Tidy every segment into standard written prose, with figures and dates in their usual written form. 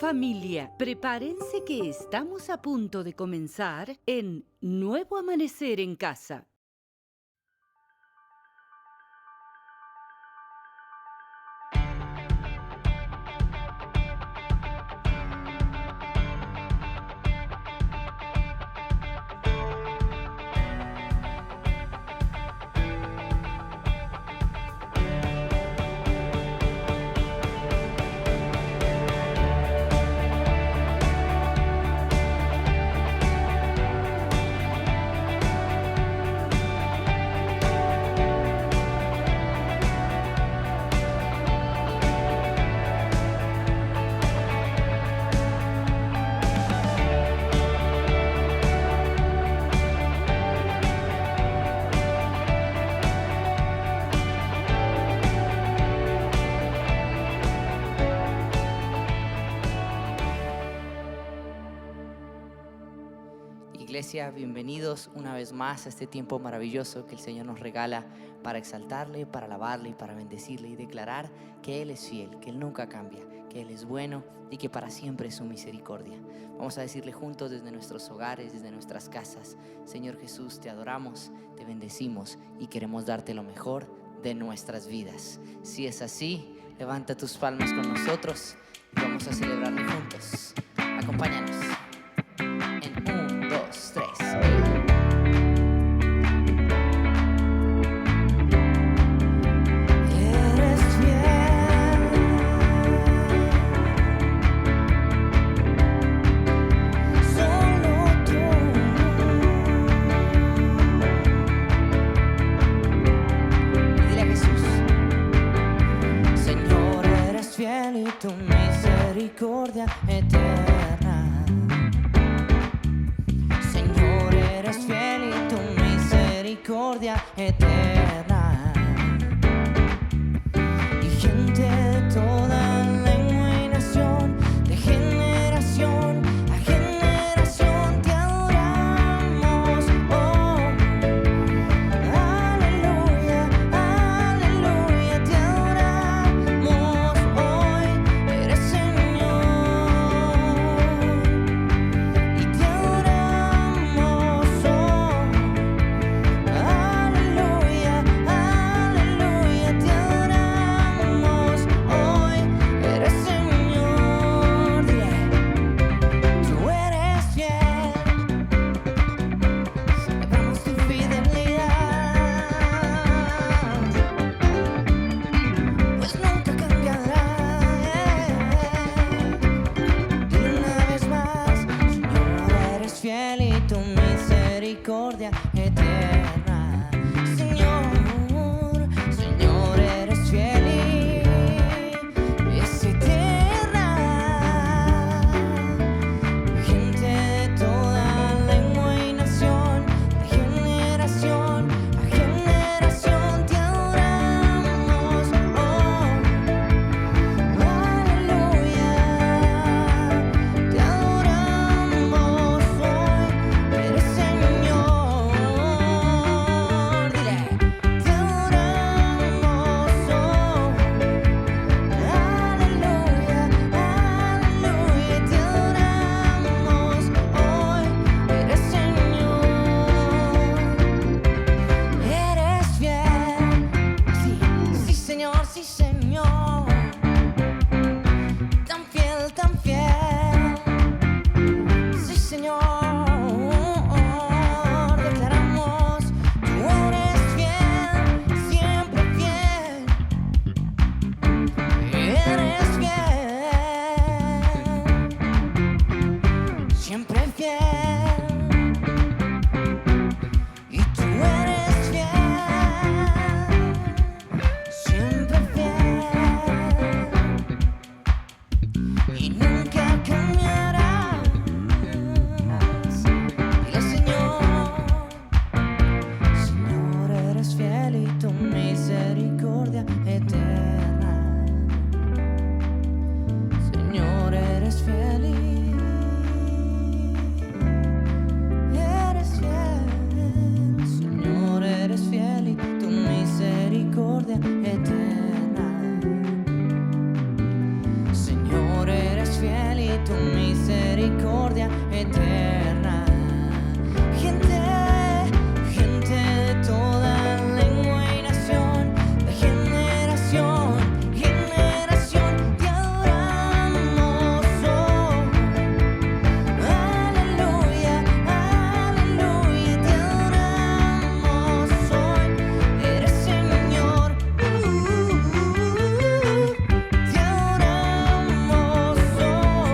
familia, prepárense que estamos a punto de comenzar en Nuevo Amanecer en Casa. Iglesia, bienvenidos una vez más a este tiempo maravilloso que el Señor nos regala para exaltarle, para alabarle y para bendecirle y declarar que Él es fiel, que Él nunca cambia, que Él es bueno y que para siempre es su misericordia. Vamos a decirle juntos desde nuestros hogares, desde nuestras casas: Señor Jesús, te adoramos, te bendecimos y queremos darte lo mejor de nuestras vidas. Si es así, levanta tus palmas con nosotros y vamos a celebrarle juntos. Acompáñanos. Tu misericordia eterna, Señor, eres fiel y tu misericordia eterna. Y gente de toda lengua y nación, de generación a generación te adoramos. Oh, aleluya, aleluya, te adoramos. Eres Señor y te adoramos. Oh, aleluya, tu misericordia eterna. Gente de toda lengua y nación, de generación, generación, te adoramos hoy. Aleluya, aleluya, te adoramos hoy. Eres Señor, te adoramos hoy.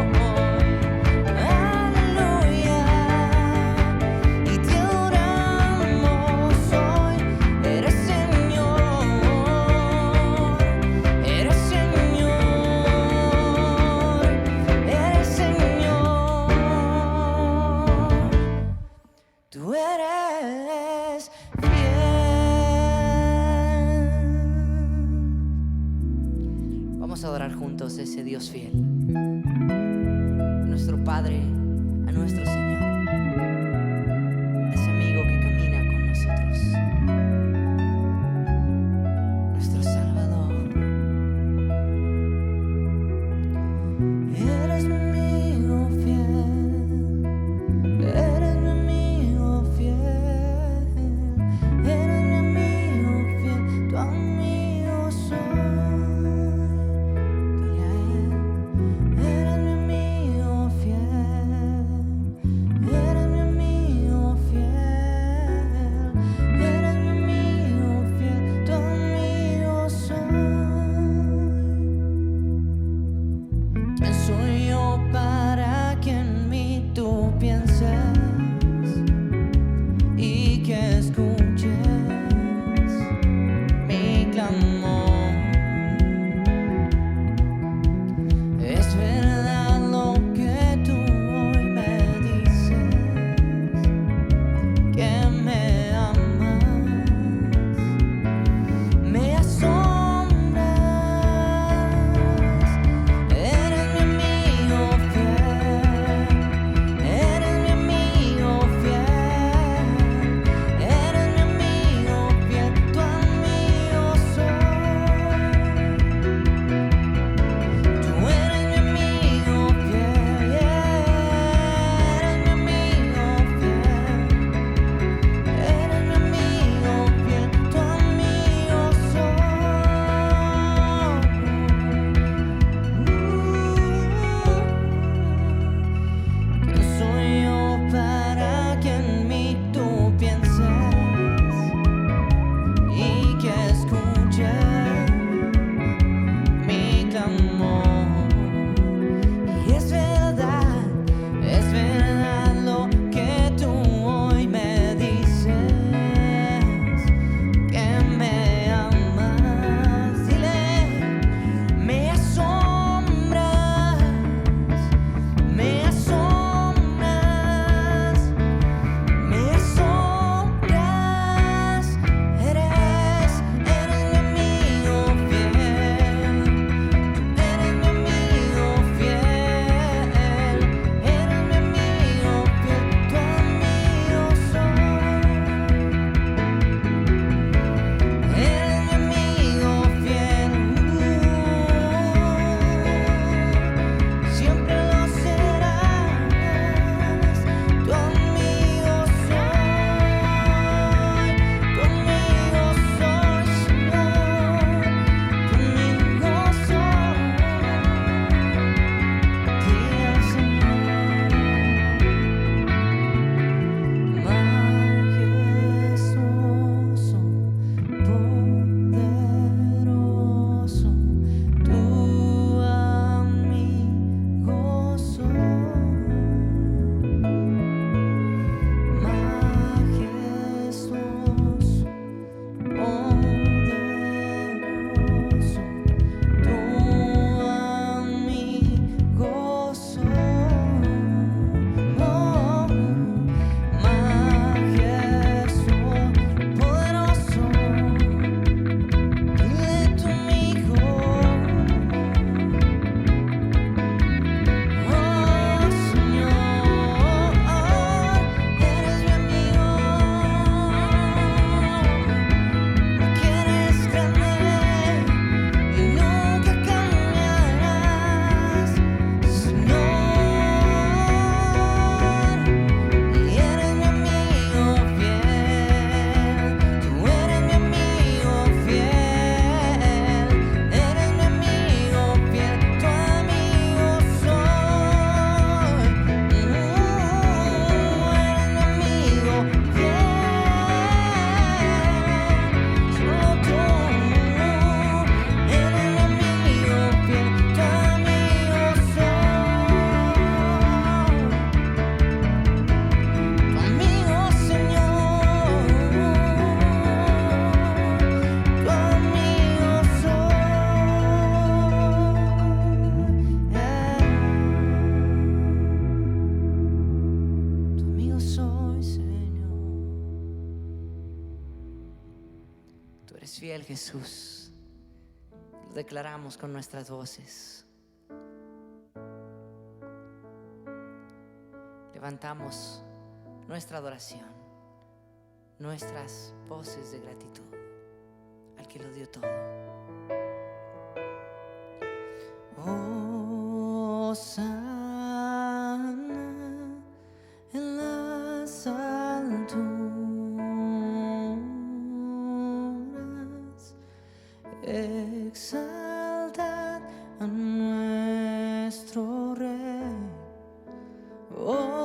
Aleluya, y te adoramos hoy. Eres Señor, eres Señor, eres Señor. Tú eres fiel. Vamos a adorar juntos a ese Dios fiel, a nuestro Padre, a nuestro Señor, ese amigo que camina con nosotros, nuestro Salvador. Eres mi amigo fiel, eres mi amigo fiel, eres mi amigo fiel, tu amigo soy. Dile a él, eres mi amigo fiel, eres mi amigo fiel, eres mi amigo fiel, tu amigo soy. ¿Quién soy yo para que en mí tú pienses y que escuches mi clamor? Es verdad lo que tú hoy me dices, que me amas, me asombras. Eres mi amigo fiel, fiel, Jesús. Lo declaramos con nuestras voces. Levantamos nuestra adoración, nuestras voces de gratitud al que lo dio todo. Hosana en las alturas, exaltad a nuestro Rey. Hosana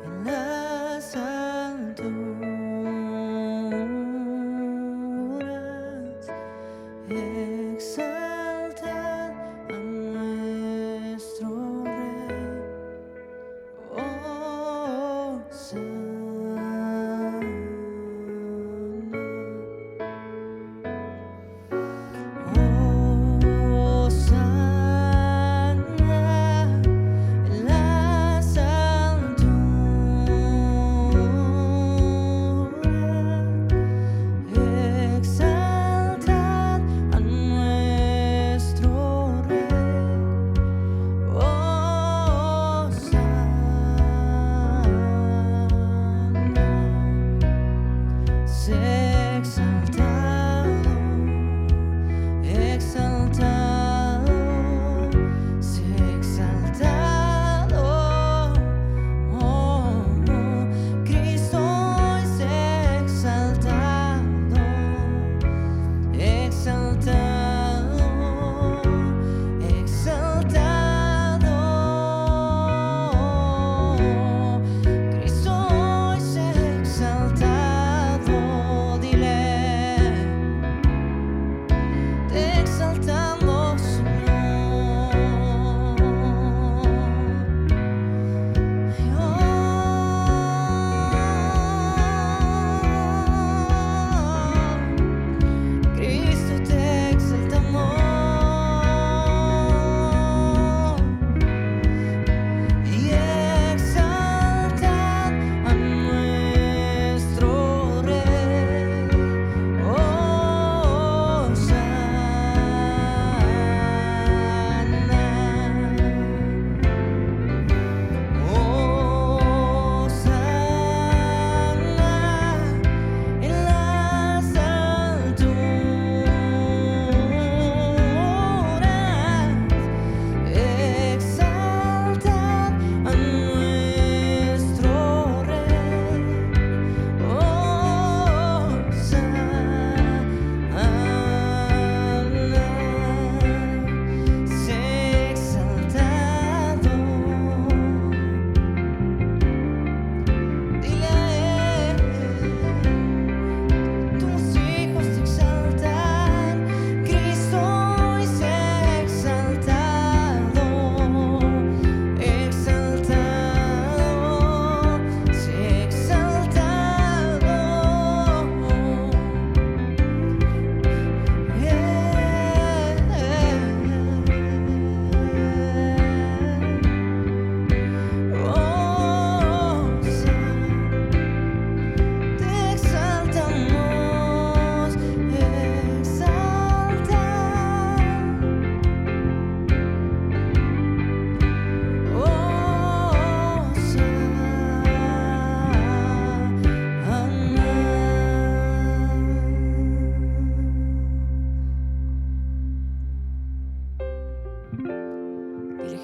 en las alturas, exaltad a nuestro Rey.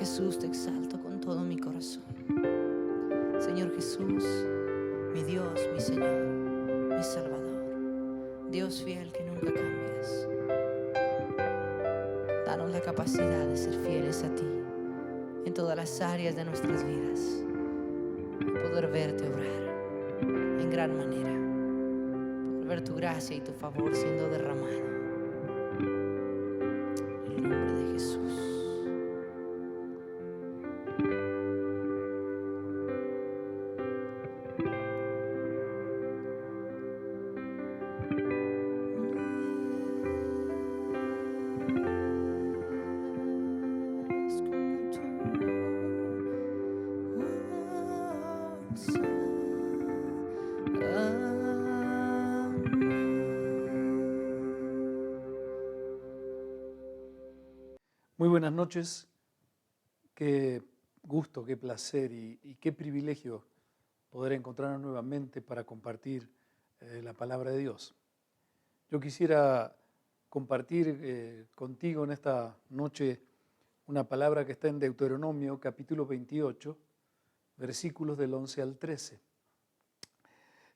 Jesús, te exalto con todo mi corazón. Señor Jesús, mi Dios, mi Señor, mi Salvador, Dios fiel que nunca cambias. Danos la capacidad de ser fieles a ti en todas las áreas de nuestras vidas y poder verte obrar en gran manera, poder ver tu gracia y tu favor siendo derramado. En el nombre de Jesús. Muy buenas noches, qué gusto, qué placer y qué privilegio poder encontrarnos nuevamente para compartir la palabra de Dios. Yo quisiera compartir contigo en esta noche una palabra que está en Deuteronomio capítulo 28, versículos del 11 al 13.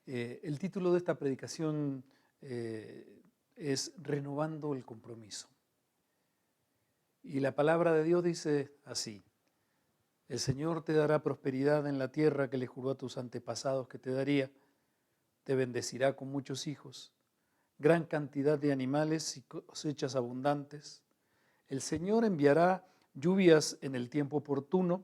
El título de esta predicación es Renovando el compromiso. Y la palabra de Dios dice así: el Señor te dará prosperidad en la tierra que le juró a tus antepasados que te daría, te bendecirá con muchos hijos, gran cantidad de animales y cosechas abundantes. El Señor enviará lluvias en el tiempo oportuno,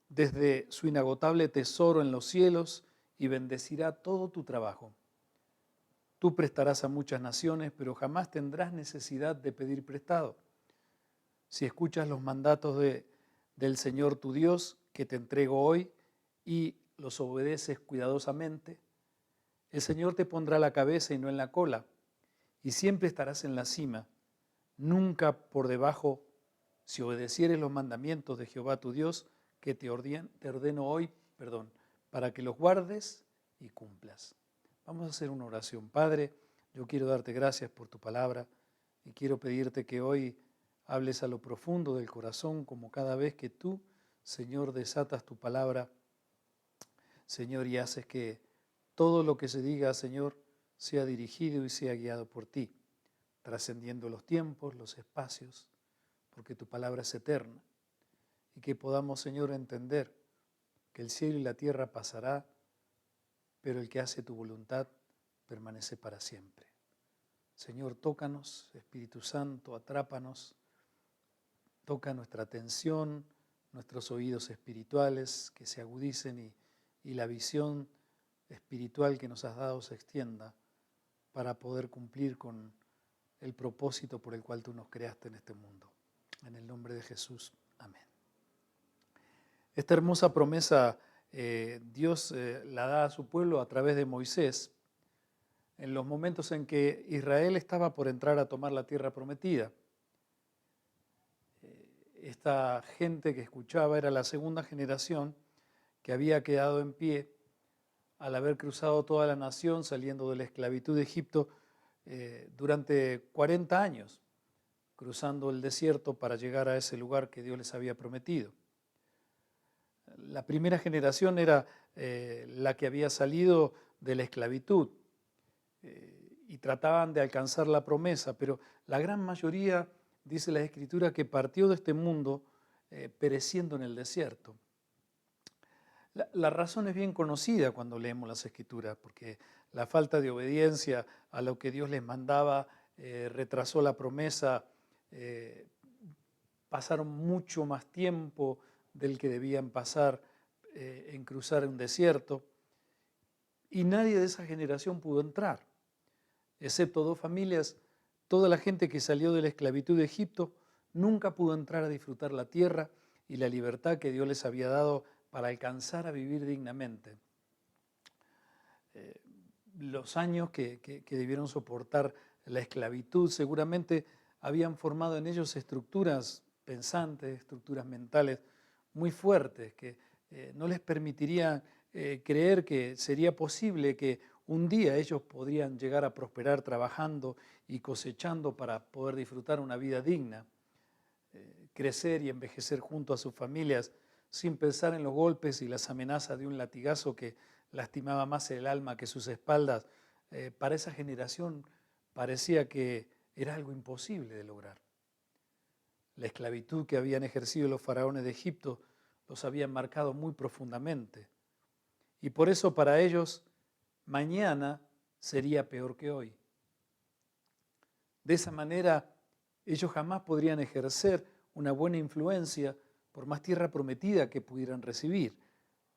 desde su inagotable tesoro en los cielos, y bendecirá todo tu trabajo. Tú prestarás a muchas naciones, pero jamás tendrás necesidad de pedir prestado. Si escuchas los mandatos del Señor tu Dios, que te entrego hoy, y los obedeces cuidadosamente, el Señor te pondrá la cabeza y no en la cola, y siempre estarás en la cima, nunca por debajo, si obedecieres los mandamientos de Jehová tu Dios, que te ordeno hoy, para que los guardes y cumplas. Vamos a hacer una oración. Padre, yo quiero darte gracias por tu palabra y quiero pedirte que hoy hables a lo profundo del corazón, como cada vez que tú, Señor, desatas tu palabra, Señor, y haces que todo lo que se diga, Señor, sea dirigido y sea guiado por ti, trascendiendo los tiempos, los espacios, porque tu palabra es eterna, y que podamos, Señor, entender que el cielo y la tierra pasará, pero el que hace tu voluntad permanece para siempre. Señor, tócanos, Espíritu Santo, atrápanos, toca nuestra atención, nuestros oídos espirituales, que se agudicen y la visión espiritual que nos has dado se extienda para poder cumplir con el propósito por el cual tú nos creaste en este mundo. En el nombre de Jesús, amén. Esta hermosa promesa Dios la da a su pueblo a través de Moisés en los momentos en que Israel estaba por entrar a tomar la tierra prometida. Esta gente que escuchaba era la segunda generación que había quedado en pie al haber cruzado toda la nación saliendo de la esclavitud de Egipto durante 40 años, cruzando el desierto para llegar a ese lugar que Dios les había prometido. La primera generación era la que había salido de la esclavitud y trataban de alcanzar la promesa, pero la gran mayoría, dice la Escritura, que partió de este mundo pereciendo en el desierto. La razón es bien conocida cuando leemos las Escrituras, porque la falta de obediencia a lo que Dios les mandaba retrasó la promesa, pasaron mucho más tiempo del que debían pasar en cruzar un desierto, y nadie de esa generación pudo entrar, excepto 2 familias. Toda la gente que salió de la esclavitud de Egipto nunca pudo entrar a disfrutar la tierra y la libertad que Dios les había dado para alcanzar a vivir dignamente. Los años que debieron soportar la esclavitud seguramente habían formado en ellos estructuras pensantes, estructuras mentales muy fuertes que no les permitirían creer que sería posible que un día ellos podrían llegar a prosperar trabajando y cosechando para poder disfrutar una vida digna, crecer y envejecer junto a sus familias sin pensar en los golpes y las amenazas de un latigazo que lastimaba más el alma que sus espaldas. Para esa generación parecía que era algo imposible de lograr. La esclavitud que habían ejercido los faraones de Egipto los había marcado muy profundamente. Y por eso para ellos mañana sería peor que hoy. De esa manera ellos jamás podrían ejercer una buena influencia por más tierra prometida que pudieran recibir,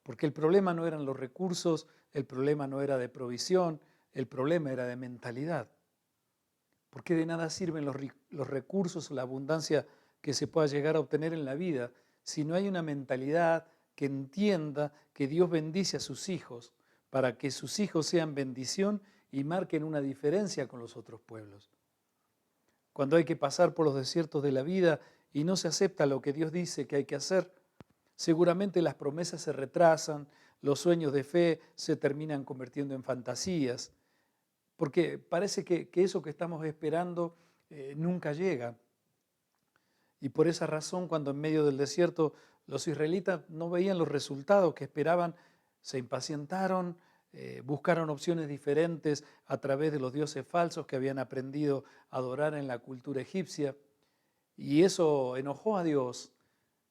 porque el problema no eran los recursos, el problema no era de provisión, el problema era de mentalidad. Porque de nada sirven los recursos o la abundancia que se pueda llegar a obtener en la vida si no hay una mentalidad que entienda que Dios bendice a sus hijos para que sus hijos sean bendición y marquen una diferencia con los otros pueblos. Cuando hay que pasar por los desiertos de la vida y no se acepta lo que Dios dice que hay que hacer, seguramente las promesas se retrasan, los sueños de fe se terminan convirtiendo en fantasías, porque parece que eso que estamos esperando nunca llega. Y por esa razón, cuando en medio del desierto los israelitas no veían los resultados que esperaban, se impacientaron, buscaron opciones diferentes a través de los dioses falsos que habían aprendido a adorar en la cultura egipcia. Y eso enojó a Dios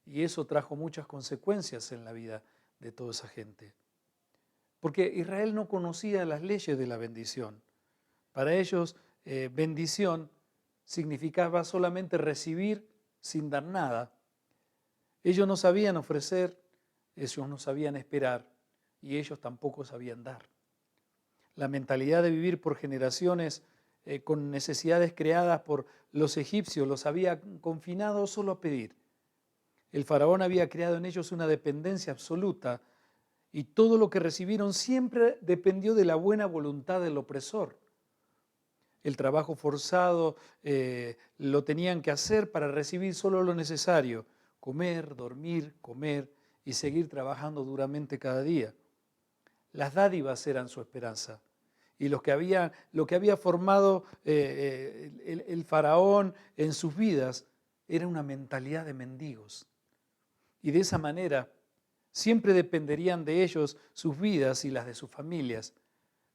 y eso trajo muchas consecuencias en la vida de toda esa gente. Porque Israel no conocía las leyes de la bendición. Para ellos, bendición significaba solamente recibir sin dar nada. Ellos no sabían ofrecer, ellos no sabían esperar y ellos tampoco sabían dar. La mentalidad de vivir por generaciones con necesidades creadas por los egipcios los había confinado solo a pedir. El faraón había creado en ellos una dependencia absoluta y todo lo que recibieron siempre dependió de la buena voluntad del opresor. El trabajo forzado lo tenían que hacer para recibir solo lo necesario, comer, dormir, comer y seguir trabajando duramente cada día. Las dádivas eran su esperanza y lo que había formado el faraón en sus vidas era una mentalidad de mendigos. Y de esa manera siempre dependerían de ellos sus vidas y las de sus familias,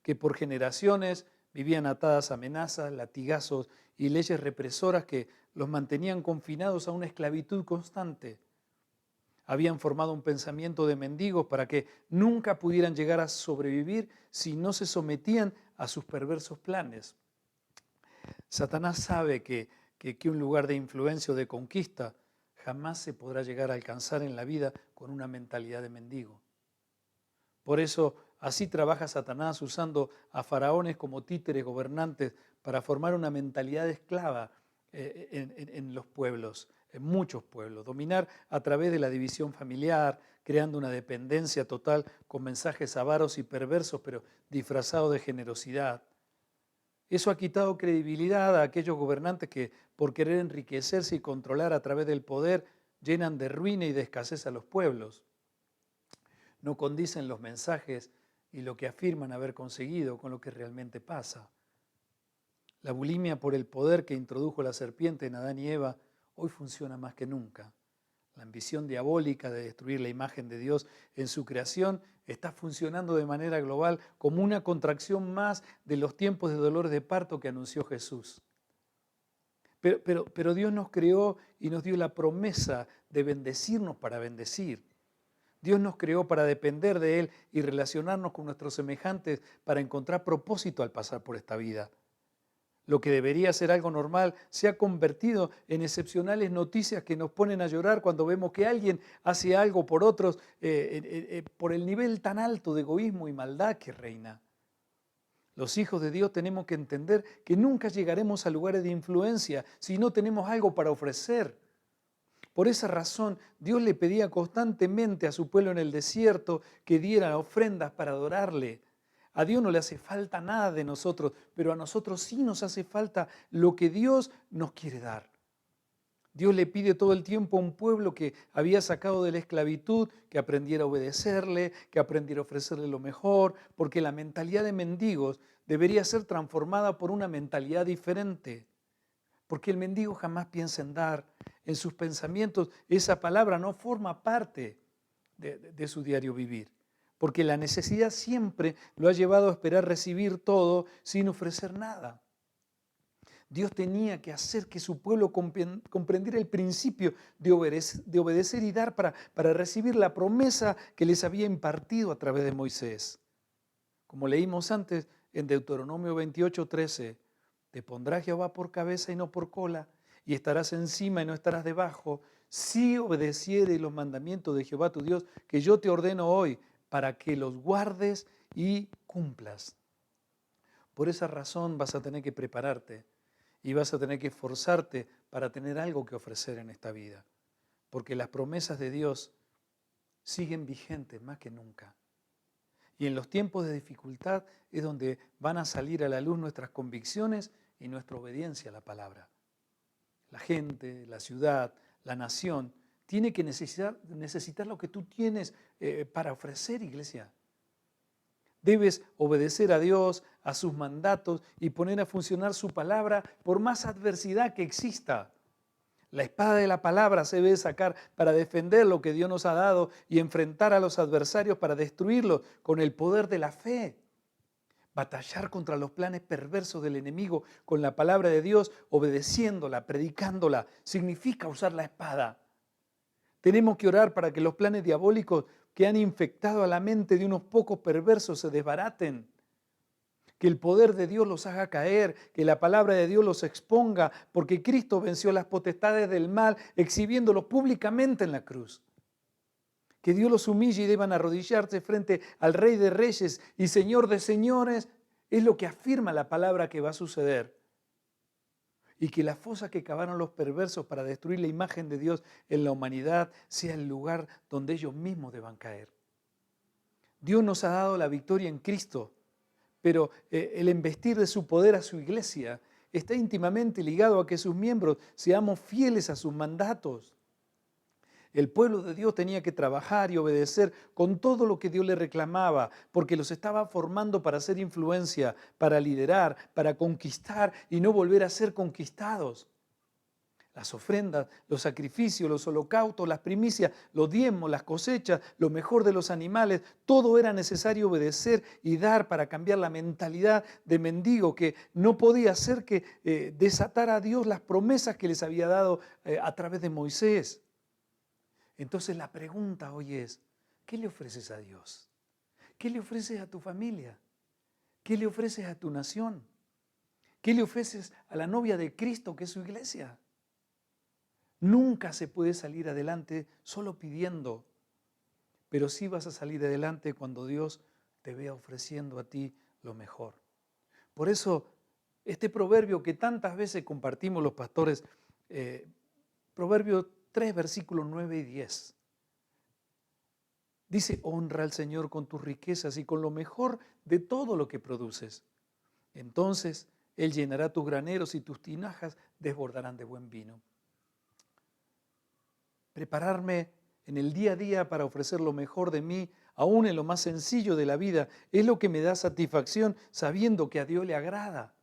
que por generaciones vivían atadas a amenazas, latigazos y leyes represoras que los mantenían confinados a una esclavitud constante. Habían formado un pensamiento de mendigos para que nunca pudieran llegar a sobrevivir si no se sometían a sus perversos planes. Satanás sabe que un lugar de influencia o de conquista jamás se podrá llegar a alcanzar en la vida con una mentalidad de mendigo. Por eso, así trabaja Satanás usando a faraones como títeres gobernantes para formar una mentalidad de esclava en los pueblos, en muchos pueblos. Dominar a través de la división familiar, creando una dependencia total con mensajes avaros y perversos, pero disfrazados de generosidad. Eso ha quitado credibilidad a aquellos gobernantes que, por querer enriquecerse y controlar a través del poder, llenan de ruina y de escasez a los pueblos. No condicen los mensajes y lo que afirman haber conseguido con lo que realmente pasa. La bulimia por el poder que introdujo la serpiente en Adán y Eva hoy funciona más que nunca. La ambición diabólica de destruir la imagen de Dios en su creación está funcionando de manera global como una contracción más de los tiempos de dolores de parto que anunció Jesús. Pero Dios nos creó y nos dio la promesa de bendecirnos para bendecir. Dios nos creó para depender de Él y relacionarnos con nuestros semejantes para encontrar propósito al pasar por esta vida. Lo que debería ser algo normal se ha convertido en excepcionales noticias que nos ponen a llorar cuando vemos que alguien hace algo por otros por el nivel tan alto de egoísmo y maldad que reina. Los hijos de Dios tenemos que entender que nunca llegaremos a lugares de influencia si no tenemos algo para ofrecer. Por esa razón, Dios le pedía constantemente a su pueblo en el desierto que diera ofrendas para adorarle. A Dios no le hace falta nada de nosotros, pero a nosotros sí nos hace falta lo que Dios nos quiere dar. Dios le pide todo el tiempo a un pueblo que había sacado de la esclavitud, que aprendiera a obedecerle, que aprendiera a ofrecerle lo mejor, porque la mentalidad de mendigos debería ser transformada por una mentalidad diferente. Porque el mendigo jamás piensa en dar, en sus pensamientos esa palabra no forma parte de su diario vivir. Porque la necesidad siempre lo ha llevado a esperar recibir todo sin ofrecer nada. Dios tenía que hacer que su pueblo comprendiera el principio de obedecer y dar para recibir la promesa que les había impartido a través de Moisés. Como leímos antes en Deuteronomio 28:13, te pondrá Jehová por cabeza y no por cola, y estarás encima y no estarás debajo, si obedecieres los mandamientos de Jehová tu Dios, que yo te ordeno hoy, para que los guardes y cumplas. Por esa razón vas a tener que prepararte y vas a tener que esforzarte para tener algo que ofrecer en esta vida. Porque las promesas de Dios siguen vigentes más que nunca. Y en los tiempos de dificultad es donde van a salir a la luz nuestras convicciones y nuestra obediencia a la palabra. La gente, la ciudad, la nación, tiene que necesitar lo que tú tienes para ofrecer, iglesia. Debes obedecer a Dios, a sus mandatos y poner a funcionar su palabra por más adversidad que exista. La espada de la palabra se debe sacar para defender lo que Dios nos ha dado y enfrentar a los adversarios para destruirlos con el poder de la fe. Batallar contra los planes perversos del enemigo con la palabra de Dios, obedeciéndola, predicándola, significa usar la espada. Tenemos que orar para que los planes diabólicos que han infectado a la mente de unos pocos perversos se desbaraten. Que el poder de Dios los haga caer, que la palabra de Dios los exponga, porque Cristo venció las potestades del mal, exhibiéndolos públicamente en la cruz. Que Dios los humille y deban arrodillarse frente al Rey de Reyes y Señor de Señores, es lo que afirma la palabra que va a suceder. Y que la fosa que cavaron los perversos para destruir la imagen de Dios en la humanidad sea el lugar donde ellos mismos deban caer. Dios nos ha dado la victoria en Cristo, pero el embestir de su poder a su iglesia está íntimamente ligado a que sus miembros seamos fieles a sus mandatos. El pueblo de Dios tenía que trabajar y obedecer con todo lo que Dios le reclamaba, porque los estaba formando para hacer influencia, para liderar, para conquistar y no volver a ser conquistados. Las ofrendas, los sacrificios, los holocaustos, las primicias, los diezmos, las cosechas, lo mejor de los animales, todo era necesario obedecer y dar para cambiar la mentalidad de mendigo que no podía hacer que desatara a Dios las promesas que les había dado a través de Moisés. Entonces la pregunta hoy es, ¿qué le ofreces a Dios? ¿Qué le ofreces a tu familia? ¿Qué le ofreces a tu nación? ¿Qué le ofreces a la novia de Cristo que es su iglesia? Nunca se puede salir adelante solo pidiendo, pero sí vas a salir adelante cuando Dios te vea ofreciendo a ti lo mejor. Por eso, este proverbio que tantas veces compartimos los pastores, Proverbio 3, versículos 9 y 10, dice, honra al Señor con tus riquezas y con lo mejor de todo lo que produces. Entonces, Él llenará tus graneros y tus tinajas desbordarán de buen vino. Prepararme en el día a día para ofrecer lo mejor de mí, aún en lo más sencillo de la vida, es lo que me da satisfacción sabiendo que a Dios le agrada.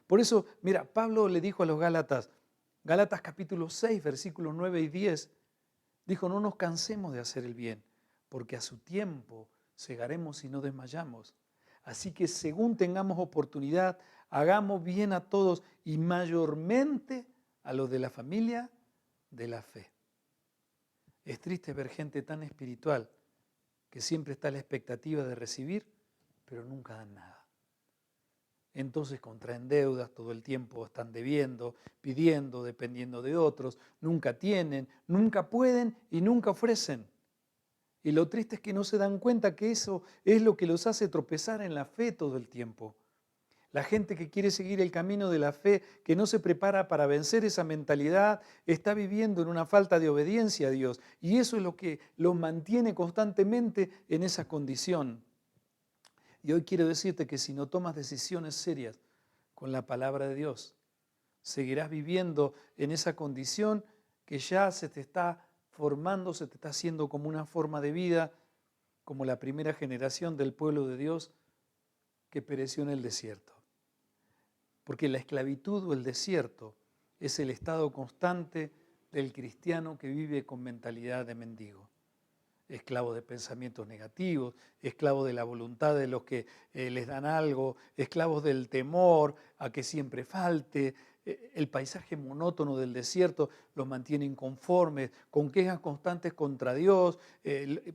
Por eso, mira, Pablo le dijo a los Gálatas, Gálatas capítulo 6, versículos 9 y 10, dijo, no nos cansemos de hacer el bien, porque a su tiempo segaremos y no desmayamos. Así que según tengamos oportunidad, hagamos bien a todos y mayormente a los de la familia de la fe. Es triste ver gente tan espiritual que siempre está a la expectativa de recibir, pero nunca dan nada. Entonces contraen deudas, todo el tiempo están debiendo, pidiendo, dependiendo de otros, nunca tienen, nunca pueden y nunca ofrecen. Y lo triste es que no se dan cuenta que eso es lo que los hace tropezar en la fe todo el tiempo. La gente que quiere seguir el camino de la fe, que no se prepara para vencer esa mentalidad, está viviendo en una falta de obediencia a Dios. Y eso es lo que los mantiene constantemente en esa condición. Y hoy quiero decirte que si no tomas decisiones serias con la palabra de Dios, seguirás viviendo en esa condición que ya se te está formando, se te está haciendo como una forma de vida, como la primera generación del pueblo de Dios que pereció en el desierto. Porque la esclavitud o el desierto es el estado constante del cristiano que vive con mentalidad de mendigo. Esclavo de pensamientos negativos, esclavo de la voluntad de los que les dan algo, esclavos del temor a que siempre falte. El paisaje monótono del desierto los mantiene inconformes, con quejas constantes contra Dios.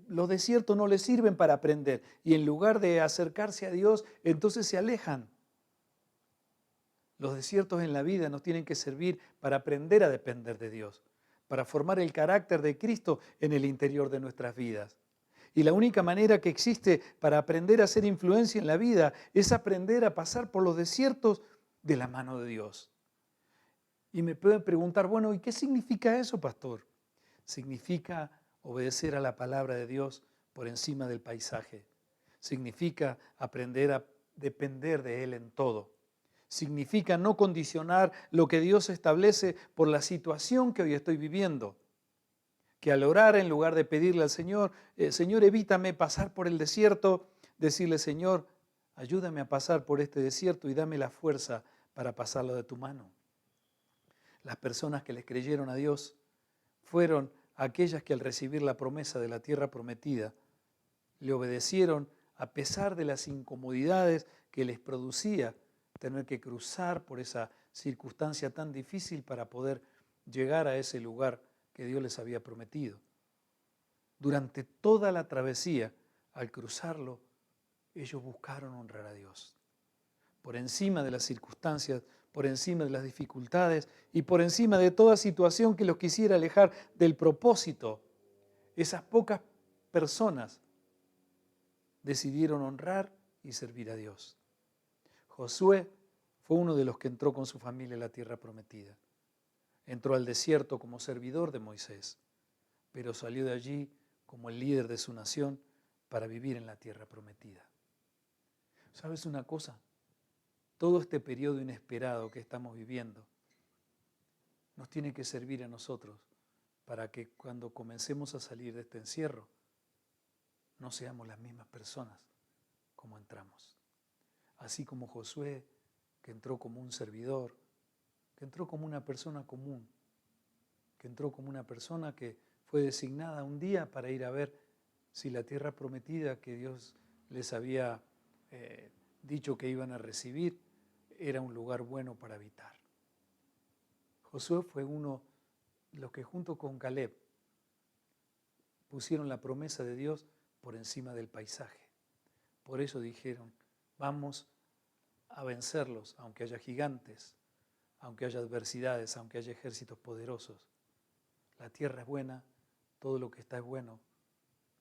Los desiertos no les sirven para aprender y en lugar de acercarse a Dios, entonces se alejan. Los desiertos en la vida nos tienen que servir para aprender a depender de Dios, para formar el carácter de Cristo en el interior de nuestras vidas. Y la única manera que existe para aprender a hacer influencia en la vida es aprender a pasar por los desiertos de la mano de Dios. Y me pueden preguntar, bueno, ¿y qué significa eso, pastor? Significa Obedecer a la palabra de Dios por encima del paisaje. Significa aprender a depender de Él en todo. Significa no condicionar lo que Dios establece por la situación que hoy estoy viviendo. Que al orar, en lugar de pedirle al Señor, Señor, evítame pasar por el desierto, decirle, Señor, ayúdame a pasar por este desierto y dame la fuerza para pasarlo de tu mano. Las personas que les creyeron a Dios fueron aquellas que al recibir la promesa de la tierra prometida, le obedecieron a pesar de las incomodidades que les producía tener que cruzar por esa circunstancia tan difícil para poder llegar a ese lugar que Dios les había prometido. Durante toda la travesía, al cruzarlo, ellos buscaron honrar a Dios. Por encima de las circunstancias, por encima de las dificultades y por encima de toda situación que los quisiera alejar del propósito, esas pocas personas decidieron honrar y servir a Dios. Josué fue uno de los que entró con su familia a la tierra prometida. Entró al desierto como servidor de Moisés, pero salió de allí como el líder de su nación para vivir en la tierra prometida. ¿Sabes una cosa? Todo este periodo inesperado que estamos viviendo nos tiene que servir a nosotros para que cuando comencemos a salir de este encierro no seamos las mismas personas como entramos. Así como Josué, que entró como un servidor, que entró como una persona común, que entró como una persona que fue designada un día para ir a ver si la tierra prometida que Dios les había dicho que iban a recibir era un lugar bueno para habitar. Josué fue uno de los que junto con Caleb pusieron la promesa de Dios por encima del paisaje. Por eso dijeron, vamos a vencerlos, aunque haya gigantes, aunque haya adversidades, aunque haya ejércitos poderosos. La tierra es buena, todo lo que está es bueno,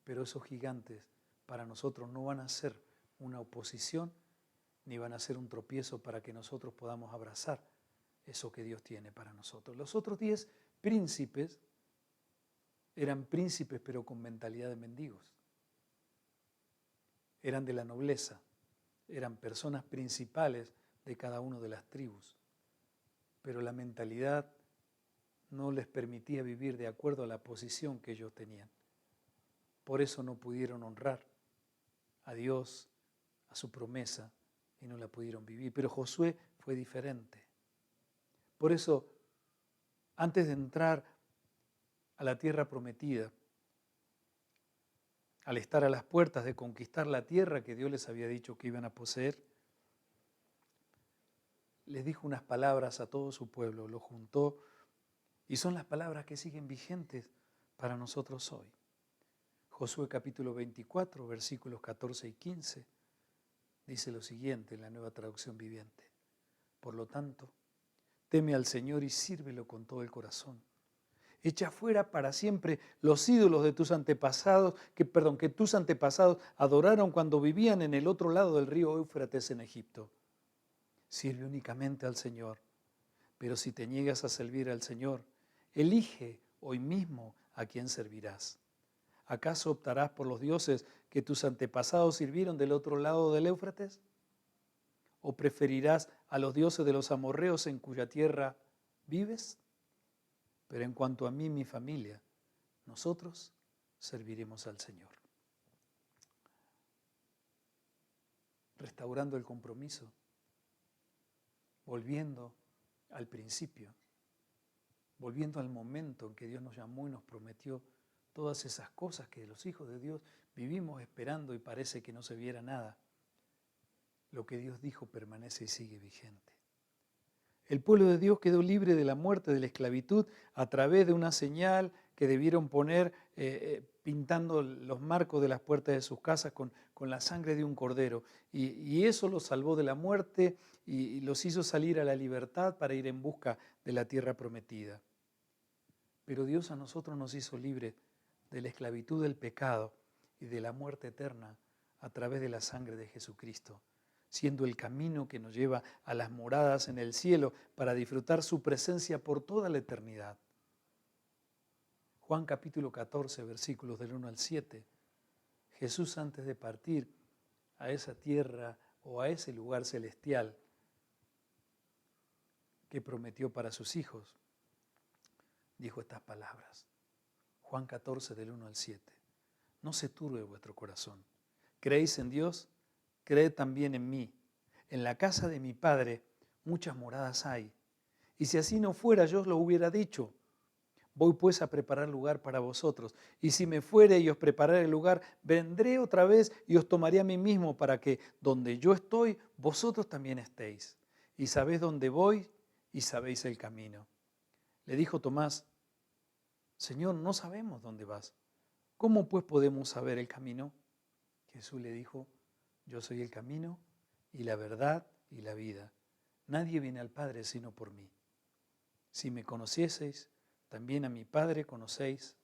pero esos gigantes para nosotros no van a ser una oposición ni van a ser un tropiezo para que nosotros podamos abrazar eso que Dios tiene para nosotros. Los otros 10 príncipes eran príncipes pero con mentalidad de mendigos. Eran de la nobleza, eran personas principales de cada una de las tribus, pero la mentalidad no les permitía vivir de acuerdo a la posición que ellos tenían. Por eso no pudieron honrar a Dios, a su promesa, y no la pudieron vivir. Pero Josué fue diferente. Por eso, antes de entrar a la tierra prometida, al estar a las puertas de conquistar la tierra que Dios les había dicho que iban a poseer, les dijo unas palabras a todo su pueblo, lo juntó, y son las palabras que siguen vigentes para nosotros hoy. Josué capítulo 24, versículos 14 y 15, dice lo siguiente en la Nueva Traducción Viviente. Por lo tanto, teme al Señor y sírvelo con todo el corazón. Echa fuera para siempre los ídolos de tus antepasados, que tus antepasados adoraron cuando vivían en el otro lado del río Éufrates en Egipto. Sirve únicamente al Señor, pero si te niegas a servir al Señor, elige hoy mismo a quién servirás. ¿Acaso optarás por los dioses que tus antepasados sirvieron del otro lado del Éufrates? ¿O preferirás a los dioses de los amorreos en cuya tierra vives? Pero en cuanto a mí y mi familia, nosotros serviremos al Señor. Restaurando el compromiso, volviendo al principio, volviendo al momento en que Dios nos llamó y nos prometió todas esas cosas que los hijos de Dios vivimos esperando y parece que no se viera nada. Lo que Dios dijo permanece y sigue vigente. El pueblo de Dios quedó libre de la muerte, de la esclavitud, a través de una señal que debieron poner pintando los marcos de las puertas de sus casas con la sangre de un cordero. Y eso los salvó de la muerte y los hizo salir a la libertad para ir en busca de la tierra prometida. Pero Dios a nosotros nos hizo libres de la esclavitud del pecado y de la muerte eterna a través de la sangre de Jesucristo, siendo el camino que nos lleva a las moradas en el cielo para disfrutar su presencia por toda la eternidad. Juan capítulo 14, versículos del 1 al 7. Jesús, antes de partir a esa tierra o a ese lugar celestial que prometió para sus hijos, dijo estas palabras. Juan 14, del 1 al 7. No se turbe vuestro corazón. ¿Creéis en Dios? Creed también en mí. En la casa de mi Padre muchas moradas hay. Y si así no fuera, yo os lo hubiera dicho. Voy pues a preparar lugar para vosotros. Y si me fuere y os prepararé el lugar, vendré otra vez y os tomaré a mí mismo, para que donde yo estoy, vosotros también estéis. Y sabéis dónde voy y sabéis el camino. Le dijo Tomás: Señor, no sabemos dónde vas. ¿Cómo pues podemos saber el camino? Jesús le dijo: Yo soy el camino y la verdad y la vida. Nadie viene al Padre sino por mí. Si me conocieseis, también a mi Padre conocéis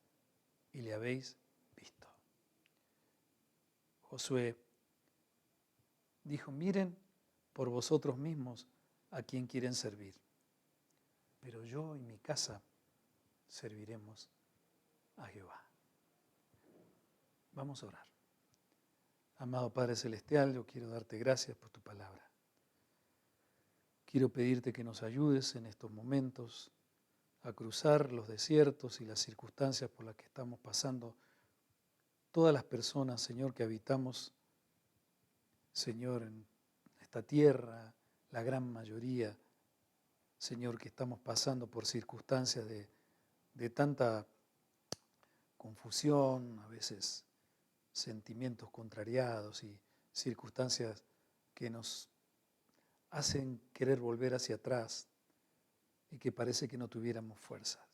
y le habéis visto. Josué dijo: miren por vosotros mismos a quien quieren servir. Pero yo y mi casa serviremos a Jehová. Vamos a orar. Amado Padre Celestial, yo quiero darte gracias por tu palabra. Quiero pedirte que nos ayudes en estos momentos a cruzar los desiertos y las circunstancias por las que estamos pasando todas las personas, Señor, que habitamos, Señor, en esta tierra, la gran mayoría, Señor, que estamos pasando por circunstancias de tanta confusión, a veces sentimientos contrariados y circunstancias que nos hacen querer volver hacia atrás y que parece que no tuviéramos fuerzas.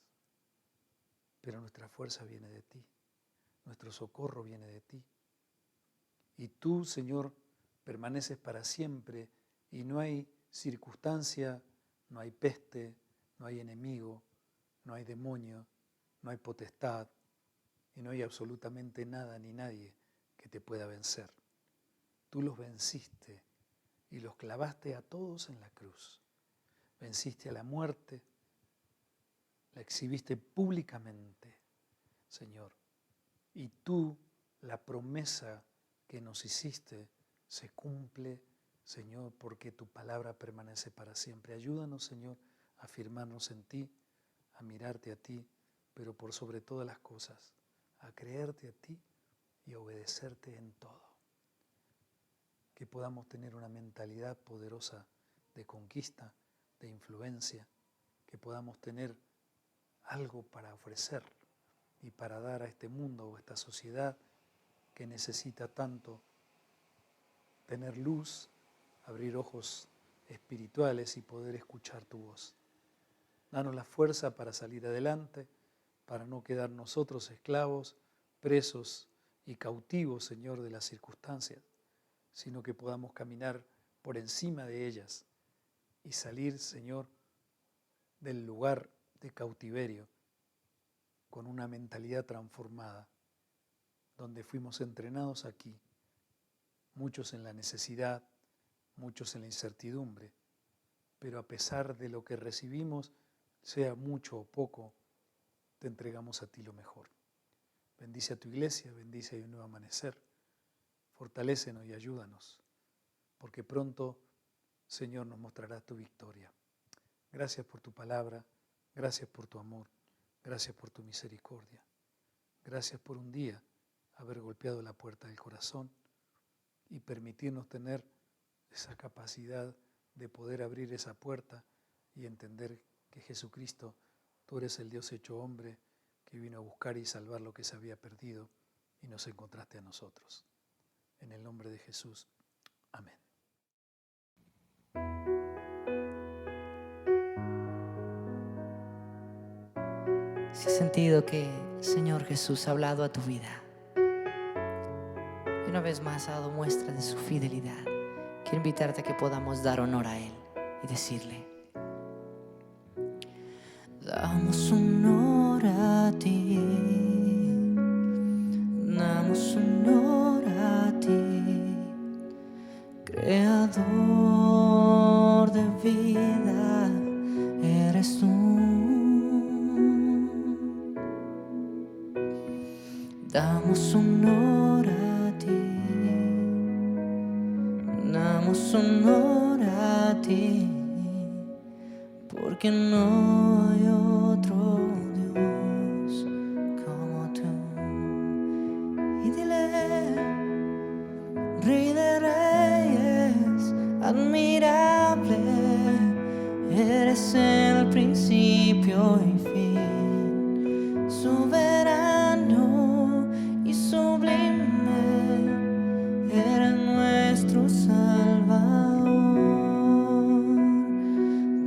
Pero nuestra fuerza viene de ti, nuestro socorro viene de ti. Y tú, Señor, permaneces para siempre y no hay circunstancia, no hay peste, no hay enemigo, no hay demonio, no hay potestad y no hay absolutamente nada ni nadie que te pueda vencer. Tú los venciste y los clavaste a todos en la cruz. Venciste a la muerte, la exhibiste públicamente, Señor. Y tú, la promesa que nos hiciste, se cumple, Señor, porque tu palabra permanece para siempre. Ayúdanos, Señor, a afirmarnos en ti, a mirarte a ti, pero por sobre todas las cosas, a creerte a ti y a obedecerte en todo. Que podamos tener una mentalidad poderosa de conquista, de influencia, que podamos tener algo para ofrecer y para dar a este mundo o a esta sociedad que necesita tanto tener luz, abrir ojos espirituales y poder escuchar tu voz. Danos la fuerza para salir adelante, para no quedar nosotros esclavos, presos y cautivos, Señor, de las circunstancias, sino que podamos caminar por encima de ellas y salir, Señor, del lugar de cautiverio con una mentalidad transformada, donde fuimos entrenados aquí, muchos en la necesidad, muchos en la incertidumbre, pero a pesar de lo que recibimos, sea mucho o poco, te entregamos a ti lo mejor. Bendice a tu iglesia, bendice a un nuevo amanecer, fortalécenos y ayúdanos, porque pronto, Señor, nos mostrarás tu victoria. Gracias por tu palabra, gracias por tu amor, gracias por tu misericordia. Gracias por un día haber golpeado la puerta del corazón y permitirnos tener esa capacidad de poder abrir esa puerta y entender que Jesucristo, tú eres el Dios hecho hombre que vino a buscar y salvar lo que se había perdido y nos encontraste a nosotros. En el nombre de Jesús. Amén. Si has sentido que el Señor Jesús ha hablado a tu vida y una vez más ha dado muestra de su fidelidad, quiero invitarte a que podamos dar honor a Él y decirle: damos honor a ti, damos honor a ti, creador de vida, eres tú. damos honor a ti, porque no hay otro Dios como tú. Y dile, Rey de Reyes, admirable, eres el principio y fin, soberano y sublime, eres nuestro Salvador.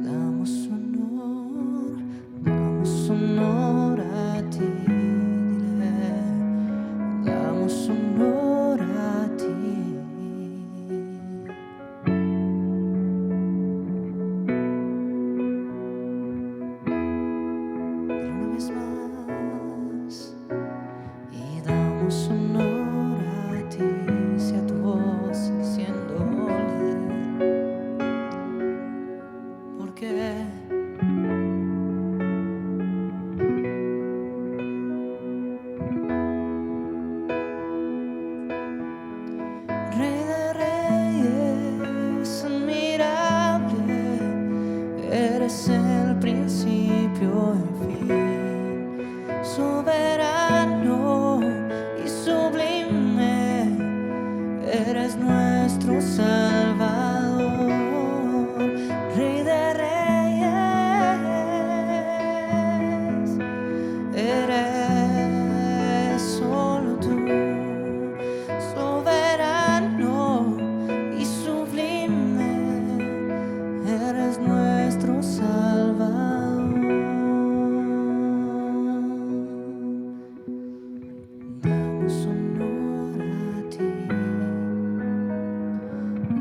Damos honor a ti, dile, damos honor a ti. Una vez más, y damos honor a ti, sea tu voz diciéndole, porque Rey de Reyes, admirable, eres el principio y fin, soberano y sublime, eres nuestro Salvador. Rey de Reyes, eres solo tú, soberano y sublime, eres nuestro Salvador. Damos honor a ti,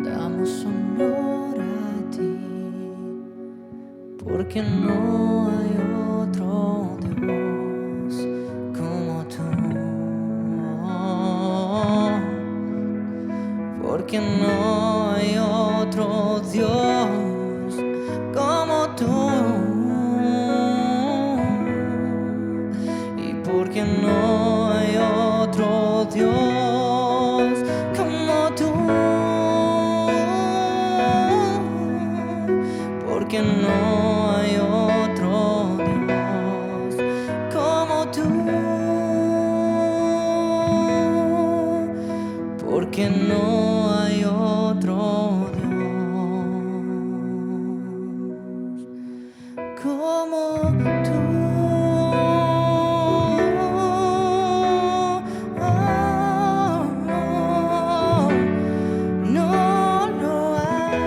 damos honor a ti, porque no hay otro Dios como tú, porque no hay otro Dios como tú, y porque no hay otro Dios como tú, porque no hay otro Dios como tú, porque no hay otro Dios como tú. No lo hay.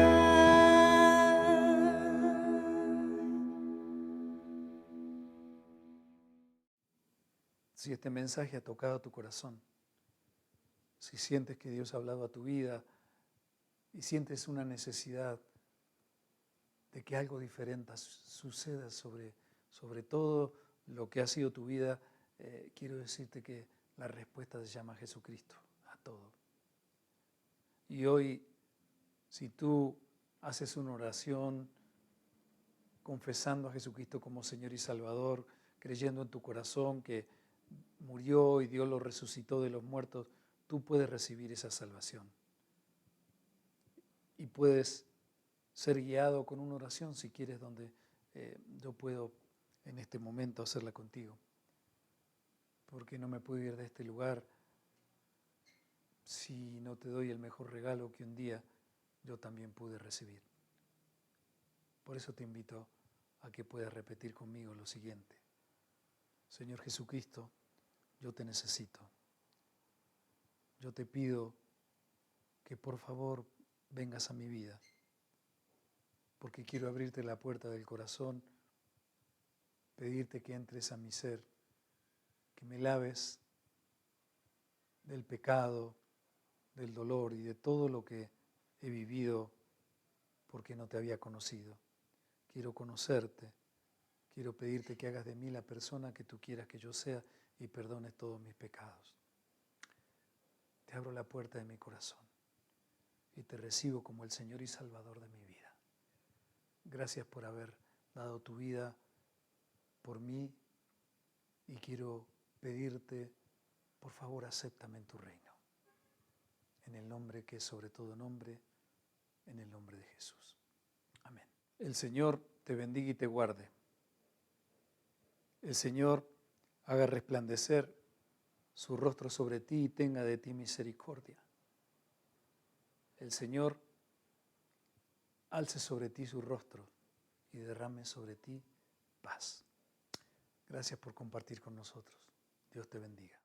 Si este mensaje ha tocado tu corazón, si sientes que Dios ha hablado a tu vida y sientes una necesidad de que algo diferente suceda sobre todo lo que ha sido tu vida, quiero decirte que la respuesta se llama Jesucristo a todo. Y hoy, si tú haces una oración confesando a Jesucristo como Señor y Salvador, creyendo en tu corazón que murió y Dios lo resucitó de los muertos, tú puedes recibir esa salvación. Y puedes ser guiado con una oración, si quieres, donde yo puedo en este momento hacerla contigo. Porque no me puedo ir de este lugar si no te doy el mejor regalo que un día yo también pude recibir. Por eso te invito a que puedas repetir conmigo lo siguiente. Señor Jesucristo, yo te necesito. Yo te pido que por favor vengas a mi vida, porque quiero abrirte la puerta del corazón, pedirte que entres a mi ser, que me laves del pecado, del dolor y de todo lo que he vivido porque no te había conocido. Quiero conocerte, quiero pedirte que hagas de mí la persona que tú quieras que yo sea y perdones todos mis pecados. Te abro la puerta de mi corazón y te recibo como el Señor y Salvador de mi vida. Gracias por haber dado tu vida por mí y quiero pedirte, por favor, acéptame en tu reino. En el nombre que es sobre todo nombre, en el nombre de Jesús. Amén. El Señor te bendiga y te guarde. El Señor haga resplandecer su rostro sobre ti y tenga de ti misericordia. El Señor alce sobre ti su rostro y derrame sobre ti paz. Gracias por compartir con nosotros. Dios te bendiga.